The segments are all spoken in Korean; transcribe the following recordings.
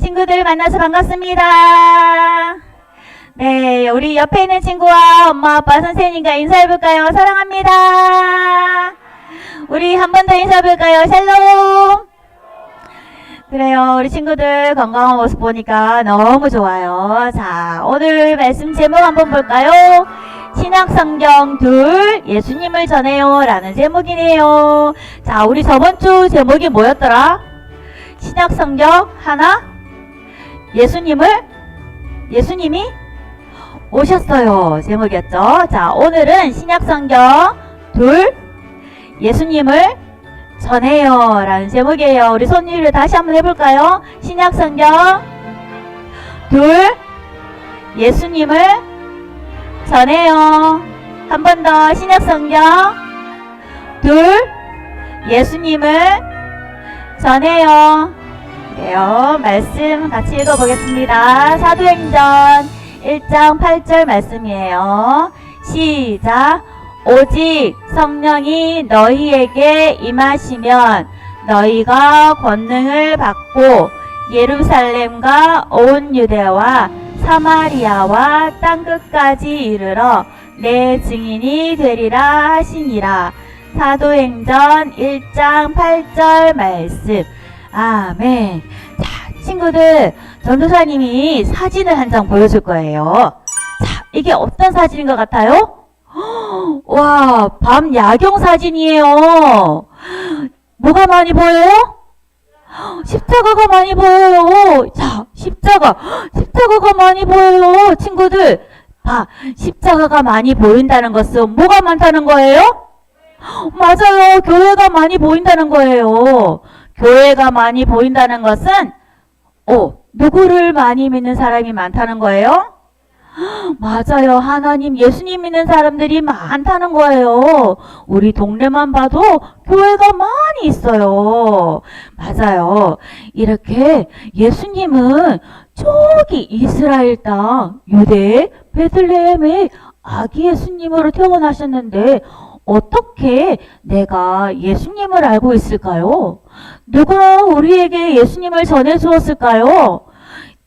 친구들 만나서 반갑습니다. 네, 우리 옆에 있는 친구와 엄마, 아빠, 선생님과 인사해볼까요? 사랑합니다. 우리 한 번 더 인사해볼까요? 샬롬. 그래요, 우리 친구들 건강한 모습 보니까 너무 좋아요. 자, 오늘 말씀 제목 한번 볼까요? 신약성경 둘, 예수님을 전해요 라는 제목이네요. 자, 우리 저번 주 제목이 뭐였더라? 신약성경 하나, 예수님이 오셨어요 제목이었죠. 자, 오늘은 신약성경 둘, 예수님을 전해요 라는 제목이에요. 우리 손님을 다시 한번 해볼까요? 신약성경 둘, 예수님을 전해요. 한 번 더. 신약성경 둘, 예수님을 전해요. 그래요. 말씀 같이 읽어보겠습니다. 사도행전 1장 8절 말씀이에요. 시작. 오직 성령이 너희에게 임하시면 너희가 권능을 받고 예루살렘과 온 유대와 사마리아와 땅끝까지 이르러 내 증인이 되리라 하시니라. 사도행전 1장 8절 말씀. 아멘. 자, 친구들, 전도사님이 사진을 한 장 보여줄 거예요. 자, 이게 어떤 사진인 것 같아요? 와, 밤 야경 사진이에요. 뭐가 많이 보여요? 십자가가 많이 보여요. 자, 십자가가 많이 보여요. 친구들, 십자가가 많이 보인다는 것은 뭐가 많다는 거예요? 맞아요. 교회가 많이 보인다는 거예요. 교회가 많이 보인다는 것은 누구를 많이 믿는 사람이 많다는 거예요? 맞아요. 하나님, 예수님 믿는 사람들이 많다는 거예요. 우리 동네만 봐도 교회가 많이 있어요. 맞아요. 이렇게 예수님은 저기 이스라엘 땅 유대 베들레헴의 아기 예수님으로 태어나셨는데 어떻게 내가 예수님을 알고 있을까요? 누가 우리에게 예수님을 전해 주었을까요?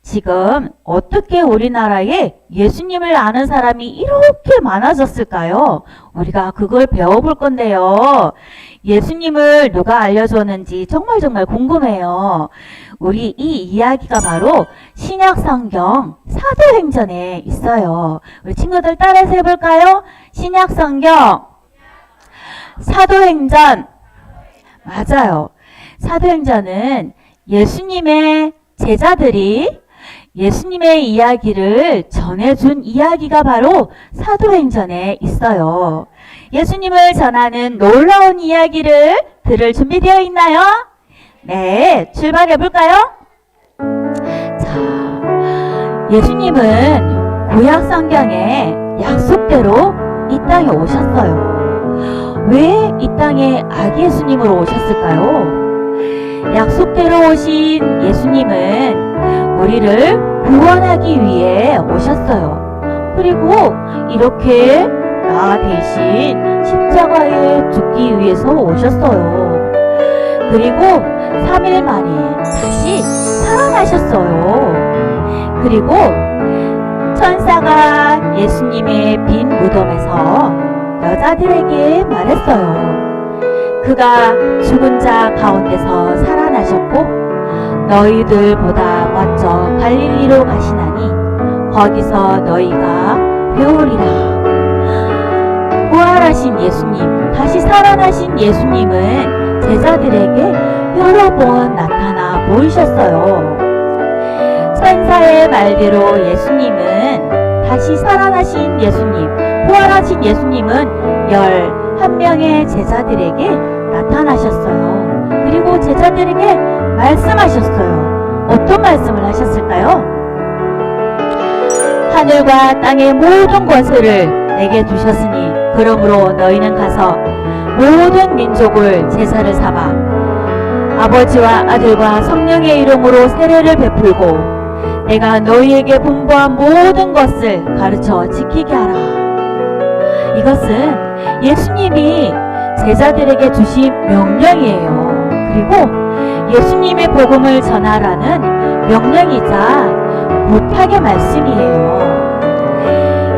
지금 어떻게 우리나라에 예수님을 아는 사람이 이렇게 많아졌을까요? 우리가 그걸 배워볼 건데요. 예수님을 누가 알려줬는지 정말 궁금해요. 우리 이 이야기가 바로 신약성경 사도행전에 있어요. 우리 친구들 따라서 해볼까요? 신약성경 사도행전. 맞아요. 사도행전은 예수님의 제자들이 예수님의 이야기를 전해준 이야기가 바로 사도행전에 있어요. 예수님을 전하는 놀라운 이야기를 들을 준비되어 있나요? 네, 출발해볼까요? 자, 예수님은 구약 성경에 약속대로 이 땅에 오셨어요. 왜 이 땅에 아기 예수님으로 오셨을까요? 약속대로 오신 예수님은 우리를 구원하기 위해 오셨어요. 그리고 이렇게 나 대신 십자가에 죽기 위해서 오셨어요. 그리고 3일 만에 다시 살아나셨어요. 그리고 천사가 예수님의 빈 무덤에서 여자들에게 말했어요. 그가 죽은 자 가운데서 살아나셨고 너희들보다 먼저 갈릴리로 가시나니 거기서 너희가 배우리라. 부활하신 예수님, 다시 살아나신 예수님은 제자들에게 여러 번 나타나 보이셨어요. 천사의 말대로 예수님은 다시 살아나신 예수님, 부활하신 예수님은 11명의 제자들에게 나타나셨어요. 그리고 제자들에게 말씀하셨어요. 어떤 말씀을 하셨을까요? 하늘과 땅의 모든 권세를 내게 주셨으니 그러므로 너희는 가서 모든 민족을 제사를 삼아 아버지와 아들과 성령의 이름으로 세례를 베풀고 내가 너희에게 분부한 모든 것을 가르쳐 지키게 하라. 이것은 예수님이 제자들에게 주신 명령이에요. 그리고 예수님의 복음을 전하라는 명령이자 부탁의 말씀이에요.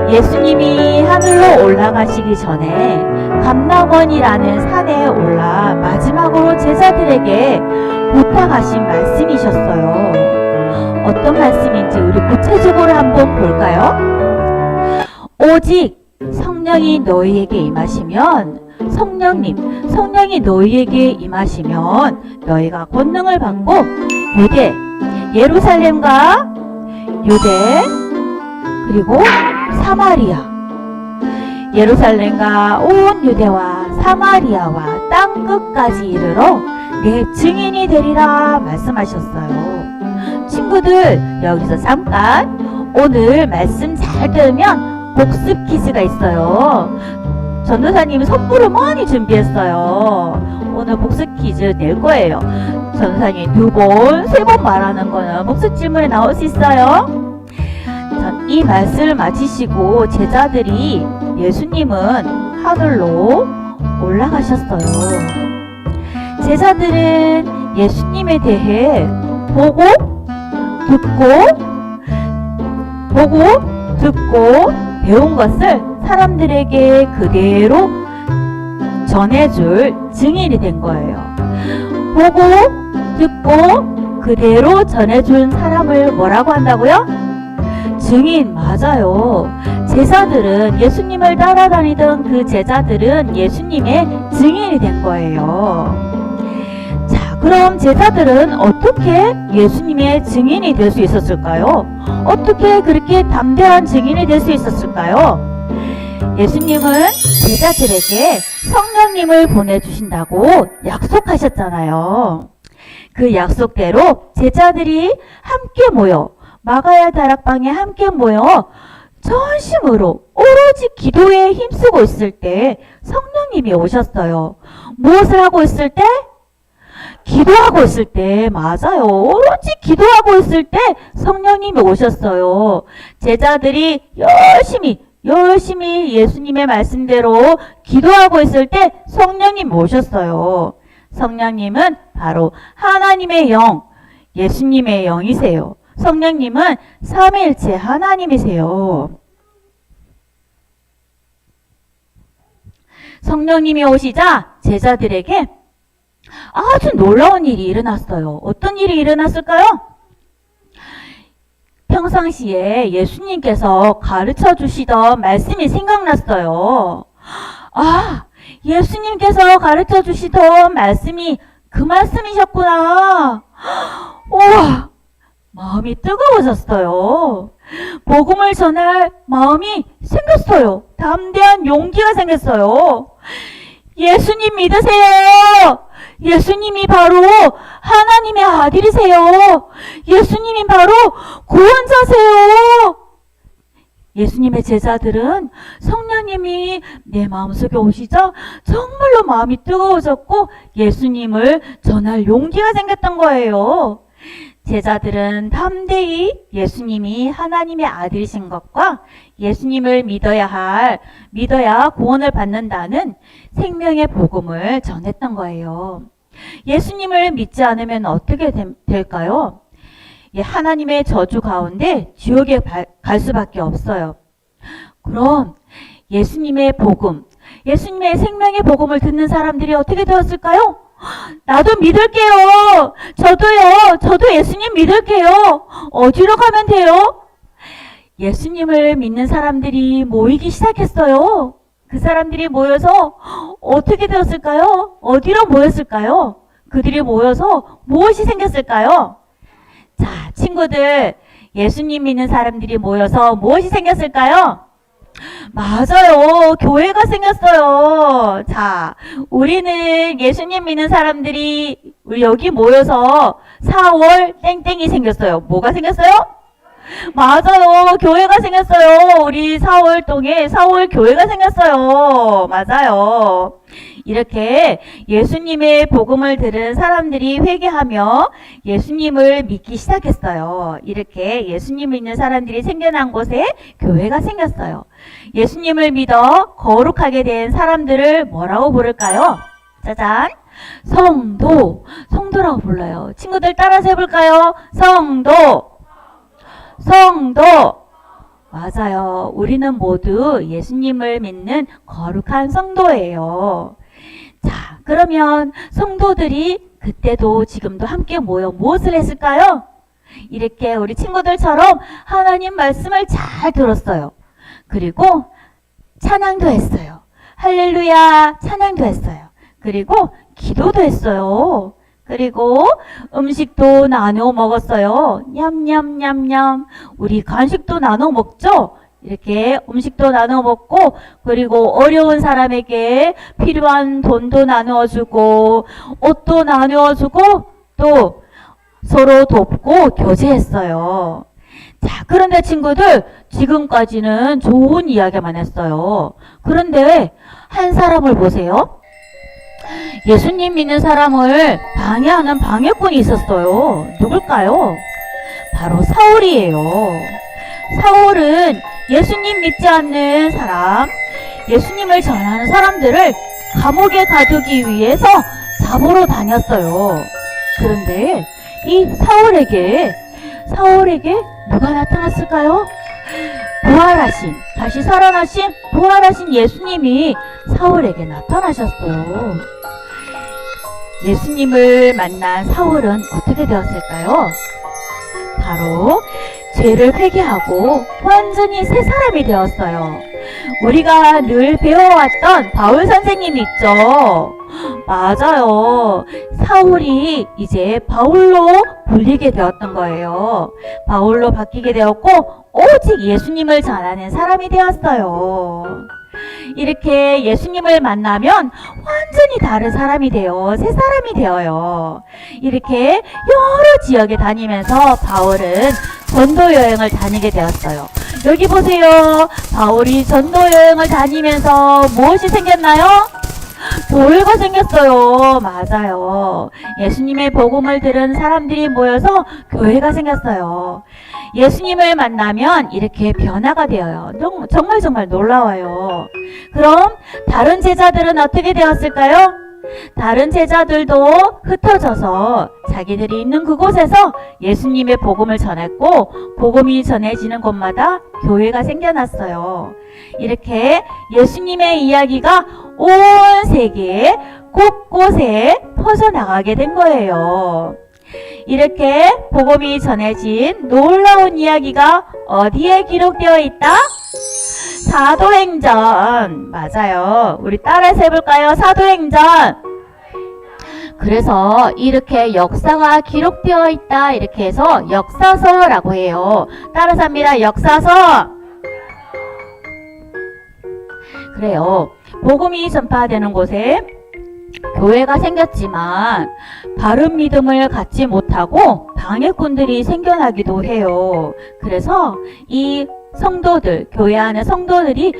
예수님이 하늘로 올라가시기 전에 감람원이라는 산에 올라 마지막으로 제자들에게 부탁하신 말씀이셨어요. 어떤 말씀인지 우리 구체적으로 한번 볼까요? 오직 성령이 너희에게 임하시면 성령이 너희에게 임하시면 너희가 권능을 받고 유대, 예루살렘과 유대 그리고 사마리아 예루살렘과 온 유대와 사마리아와 땅 끝까지 이르러 내 증인이 되리라 말씀하셨어요. 친구들 여기서 잠깐 오늘 말씀 잘 들으면 복습 퀴즈가 있어요. 전도사님이 선물을 많이 준비했어요. 오늘 복습 퀴즈 낼 거예요. 전도사님이 2번, 3번 말하는 거는 복습 질문에 나올 수 있어요. 이 말씀을 마치시고 제자들이 예수님은 하늘로 올라가셨어요. 제자들은 예수님에 대해 보고 듣고 배운 것을 사람들에게 그대로 전해줄 증인이 된 거예요. 보고 듣고 그대로 전해준 사람을 뭐라고 한다고요? 증인. 맞아요. 제자들은 예수님을 따라다니던 그 제자들은 예수님의 증인이 된 거예요. 자, 그럼 제자들은 어떻게 예수님의 증인이 될 수 있었을까요? 어떻게 그렇게 담대한 증인이 될 수 있었을까요? 예수님은 제자들에게 성령님을 보내주신다고 약속하셨잖아요. 그 약속대로 제자들이 함께 모여 마가야 다락방에 함께 모여 전심으로 오로지 기도에 힘쓰고 있을 때 성령님이 오셨어요. 무엇을 하고 있을 때? 기도하고 있을 때. 맞아요. 오로지 기도하고 있을 때 성령님이 오셨어요. 제자들이 열심히 예수님의 말씀대로 기도하고 있을 때 성령님이 오셨어요. 성령님은 바로 하나님의 영, 예수님의 영이세요. 성령님은 삼위일체 하나님이세요. 성령님이 오시자 제자들에게 아주 놀라운 일이 일어났어요. 어떤 일이 일어났을까요? 평상시에 예수님께서 가르쳐 주시던 말씀이 생각났어요. 아, 예수님께서 가르쳐 주시던 말씀이 그 말씀이셨구나. 우와, 마음이 뜨거워졌어요. 복음을 전할 마음이 생겼어요. 담대한 용기가 생겼어요. 예수님 믿으세요. 예수님이 바로 하나님의 아들이세요. 예수님이 바로 구원자세요. 예수님의 제자들은 성령님이 내 마음속에 오시자 정말로 마음이 뜨거워졌고 예수님을 전할 용기가 생겼던 거예요. 제자들은 담대히 예수님이 하나님의 아들이신 것과 예수님을 믿어야 구원을 받는다는 생명의 복음을 전했던 거예요. 예수님을 믿지 않으면 어떻게 될까요? 하나님의 저주 가운데 지옥에 갈 수밖에 없어요. 그럼 예수님의 복음, 예수님의 생명의 복음을 듣는 사람들이 어떻게 되었을까요? 나도 믿을게요. 저도 예수님 믿을게요. 어디로 가면 돼요? 예수님을 믿는 사람들이 모이기 시작했어요. 그 사람들이 모여서 어떻게 되었을까요? 어디로 모였을까요? 그들이 모여서 무엇이 생겼을까요? 자, 친구들, 예수님 믿는 사람들이 모여서 무엇이 생겼을까요? 맞아요. 교회가 생겼어요. 자, 우리는 예수님 믿는 사람들이 우리 여기 모여서 4월 땡땡이 생겼어요. 뭐가 생겼어요? 맞아요. 교회가 생겼어요. 우리 4월동에 4월 교회가 생겼어요. 맞아요. 이렇게 예수님의 복음을 들은 사람들이 회개하며 예수님을 믿기 시작했어요. 이렇게 예수님을 믿는 사람들이 생겨난 곳에 교회가 생겼어요. 예수님을 믿어 거룩하게 된 사람들을 뭐라고 부를까요? 짜잔! 성도, 성도라고 불러요. 친구들 따라서 해볼까요? 성도, 성도. 맞아요. 우리는 모두 예수님을 믿는 거룩한 성도예요. 자, 그러면 성도들이 그때도 지금도 함께 모여 무엇을 했을까요? 이렇게 우리 친구들처럼 하나님 말씀을 잘 들었어요. 그리고 찬양도 했어요. 할렐루야 찬양도 했어요. 그리고 기도도 했어요. 그리고 음식도 나눠 먹었어요. 냠냠냠냠. 우리 간식도 나눠 먹죠? 이렇게 음식도 나눠 먹고, 그리고 어려운 사람에게 필요한 돈도 나누어주고, 옷도 나누어주고, 또 서로 돕고 교제했어요. 자, 그런데 친구들, 지금까지는 좋은 이야기만 했어요. 그런데 한 사람을 보세요. 예수님 믿는 사람을 방해하는 방해꾼이 있었어요. 누굴까요? 바로 사울이에요. 사울은 예수님 믿지 않는 사람, 예수님을 전하는 사람들을 감옥에 가두기 위해서 잡으러 다녔어요. 그런데 이 사울에게 누가 나타났을까요? 부활하신, 다시 살아나신 부활하신 예수님이 사울에게 나타나셨어요. 예수님을 만난 사울은 어떻게 되었을까요? 바로 죄를 회개하고 완전히 새 사람이 되었어요. 우리가 늘 배워왔던 바울 선생님이 있죠. 맞아요. 사울이 이제 바울로 불리게 되었던 거예요. 바울로 바뀌게 되었고 오직 예수님을 전하는 사람이 되었어요. 이렇게 예수님을 만나면 완전히 다른 사람이 돼요. 새 사람이 되어요. 이렇게 여러 지역에 다니면서 바울은 전도 여행을 다니게 되었어요. 여기 보세요. 바울이 전도 여행을 다니면서 무엇이 생겼나요? 교회가 생겼어요. 맞아요. 예수님의 복음을 들은 사람들이 모여서 교회가 생겼어요. 예수님을 만나면 이렇게 변화가 되어요. 정말 놀라워요. 그럼 다른 제자들은 어떻게 되었을까요? 다른 제자들도 흩어져서 자기들이 있는 그곳에서 예수님의 복음을 전했고, 복음이 전해지는 곳마다 교회가 생겨났어요. 이렇게 예수님의 이야기가 온 세계 곳곳에 퍼져나가게 된 거예요. 이렇게 복음이 전해진 놀라운 이야기가 어디에 기록되어 있다? 사도행전. 맞아요. 우리 따라서 해볼까요? 사도행전. 그래서 이렇게 역사가 기록되어 있다 이렇게 해서 역사서라고 해요. 따라서 합니다. 역사서. 그래요. 복음이 전파되는 곳에 교회가 생겼지만 바른 믿음을 갖지 못하고 방해꾼들이 생겨나기도 해요. 그래서 이 성도들, 교회 안의 성도들이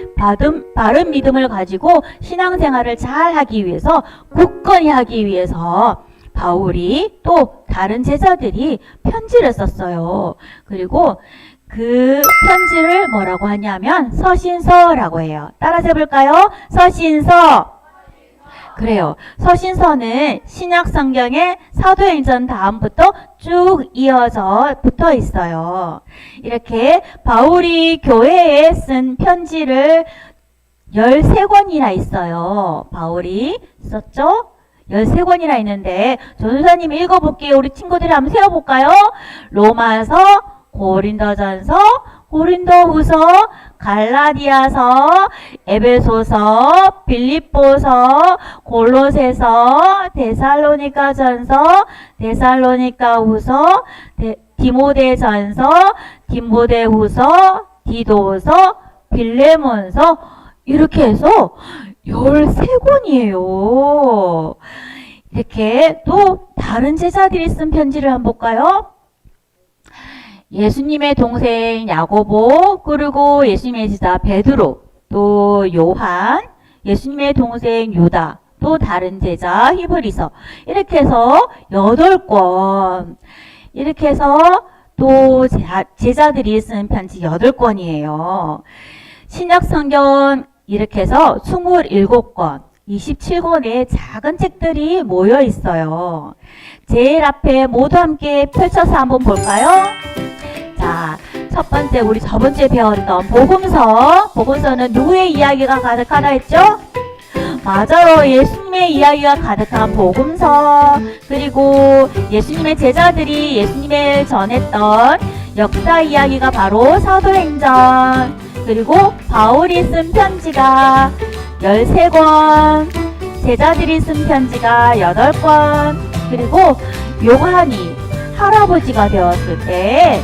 바른 믿음을 가지고 신앙생활을 잘 하기 위해서, 굳건히 하기 위해서 바울이 또 다른 제자들이 편지를 썼어요. 그리고 그 편지를 뭐라고 하냐면 서신서라고 해요. 따라서 해볼까요? 서신서. 그래요. 서신서는 신약 성경의 사도행전 다음부터 쭉 이어져 붙어 있어요. 이렇게 바울이 교회에 쓴 편지를 13권이나 있어요. 바울이 썼죠? 13권이나 있는데 전도사님이 읽어볼게요. 우리 친구들이 한번 세워볼까요? 로마서, 고린도전서, 고린도후서, 갈라디아서, 에베소서, 빌립보서, 골로새서, 데살로니가전서, 데살로니가후서, 디모데전서, 디모데후서, 디도서, 빌레몬서, 이렇게 해서 13권이에요. 이렇게 또 다른 제자들이 쓴 편지를 한번 볼까요? 예수님의 동생 야고보, 그리고 예수님의 제자 베드로, 또 요한, 예수님의 동생 유다, 또 다른 제자 히브리서, 이렇게 해서 8권, 이렇게 해서 또 제자들이 쓴 편지 8권이에요. 신약 성경 이렇게 해서 27권, 27권의 작은 책들이 모여 있어요. 제일 앞에 모두 함께 펼쳐서 한번 볼까요? 자, 첫 번째 우리 저번주에 배웠던 복음서. 복음서는 누구의 이야기가 가득하다 했죠? 맞아요. 예수님의 이야기가 가득한 복음서. 그리고 예수님의 제자들이 예수님을 전했던 역사 이야기가 바로 사도행전. 그리고 바울이 쓴 편지가 13권, 제자들이 쓴 편지가 8권, 그리고 요한이 할아버지가 되었을 때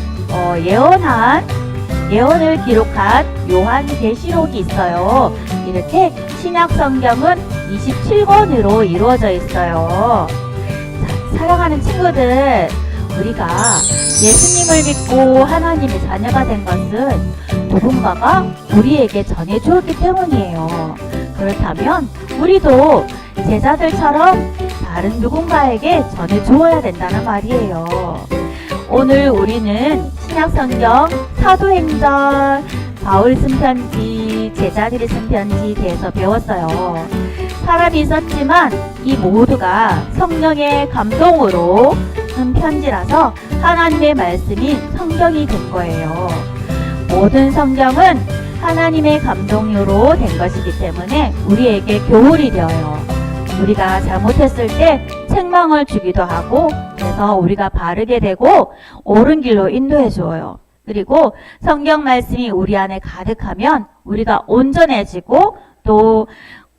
예언을 기록한 요한계시록이 있어요. 이렇게 신약 성경은 27권으로 이루어져 있어요. 자, 사랑하는 친구들, 우리가 예수님을 믿고 하나님의 자녀가 된 것은 누군가가 우리에게 전해주었기 때문이에요. 그렇다면 우리도 제자들처럼 다른 누군가에게 전해주어야 된다는 말이에요. 오늘 우리는 신약성경 사도행전, 바울 쓴 편지, 제자들이 쓴 편지에 대해서 배웠어요. 사람이 있었지만 이 모두가 성령의 감동으로 쓴 편지라서 하나님의 말씀이 성경이 된 거예요. 모든 성경은 하나님의 감동으로 된 것이기 때문에 우리에게 교훈이 되어요. 우리가 잘못했을 때 책망을 주기도 하고, 그래서 우리가 바르게 되고 옳은 길로 인도해 주어요. 그리고 성경 말씀이 우리 안에 가득하면 우리가 온전해지고 또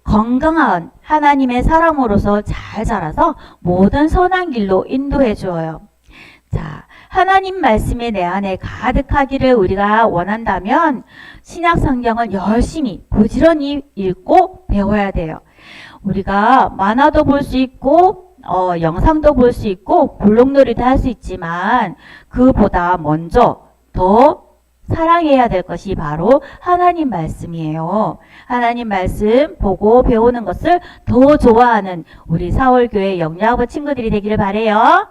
건강한 하나님의 사람으로서 잘 자라서 모든 선한 길로 인도해 주어요. 자, 하나님 말씀이 내 안에 가득하기를 우리가 원한다면 신약 성경을 열심히 부지런히 읽고 배워야 돼요. 우리가 만화도 볼 수 있고 영상도 볼 수 있고 블록놀이도 할 수 있지만 그보다 먼저 더 사랑해야 될 것이 바로 하나님 말씀이에요. 하나님 말씀 보고 배우는 것을 더 좋아하는 우리 사월교회 영양아버 친구들이 되기를 바라요.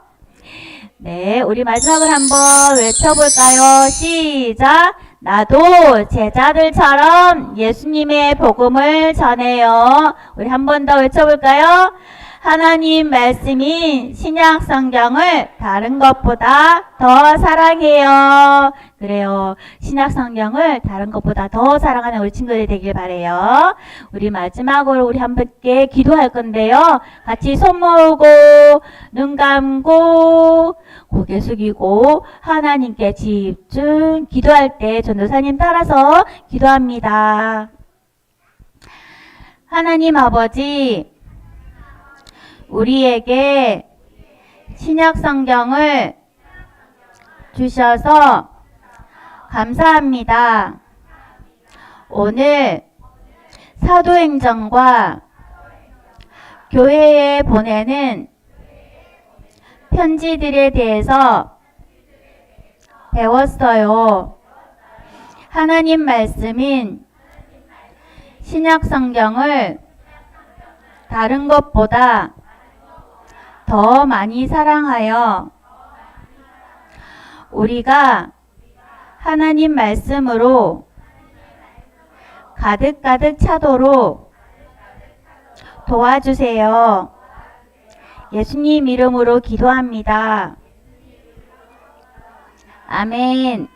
네, 우리 마지막으로 한번 외쳐볼까요? 시작! 나도 제자들처럼 예수님의 복음을 전해요. 우리 한 번 더 외쳐볼까요? 하나님 말씀인 신약 성경을 다른 것보다 더 사랑해요. 그래요. 신약 성경을 다른 것보다 더 사랑하는 우리 친구들이 되길 바래요. 우리 마지막으로 우리 함께 기도할 건데요. 같이 손 모으고 눈 감고 고개 숙이고 하나님께 집중 기도할 때 전도사님 따라서 기도합니다. 하나님 아버지, 우리에게 신약 성경을 주셔서 감사합니다. 오늘 사도행전과 교회에 보내는 편지들에 대해서 배웠어요. 하나님 말씀인 신약 성경을 다른 것보다 더 많이 사랑하여 우리가 하나님 말씀으로 가득가득 차도록 도와주세요. 예수님 이름으로 기도합니다. 아멘.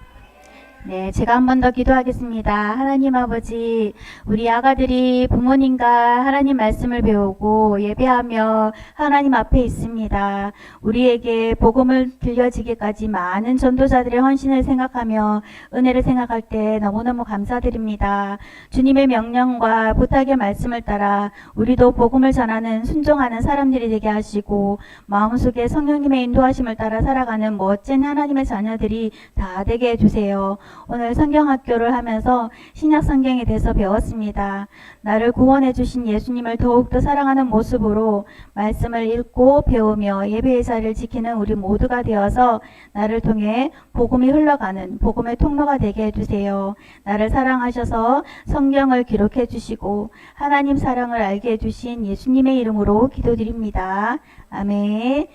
네, 제가 한 번 더 기도하겠습니다. 하나님 아버지, 우리 아가들이 부모님과 하나님 말씀을 배우고 예배하며 하나님 앞에 있습니다. 우리에게 복음을 들려지기까지 많은 전도자들의 헌신을 생각하며 은혜를 생각할 때 너무너무 감사드립니다. 주님의 명령과 부탁의 말씀을 따라 우리도 복음을 전하는 순종하는 사람들이 되게 하시고 마음속에 성령님의 인도하심을 따라 살아가는 멋진 하나님의 자녀들이 다 되게 해주세요. 오늘 성경학교를 하면서 신약 성경에 대해서 배웠습니다. 나를 구원해 주신 예수님을 더욱더 사랑하는 모습으로 말씀을 읽고 배우며 예배의 자리를 지키는 우리 모두가 되어서 나를 통해 복음이 흘러가는 복음의 통로가 되게 해주세요. 나를 사랑하셔서 성경을 기록해 주시고 하나님 사랑을 알게 해주신 예수님의 이름으로 기도드립니다. 아멘.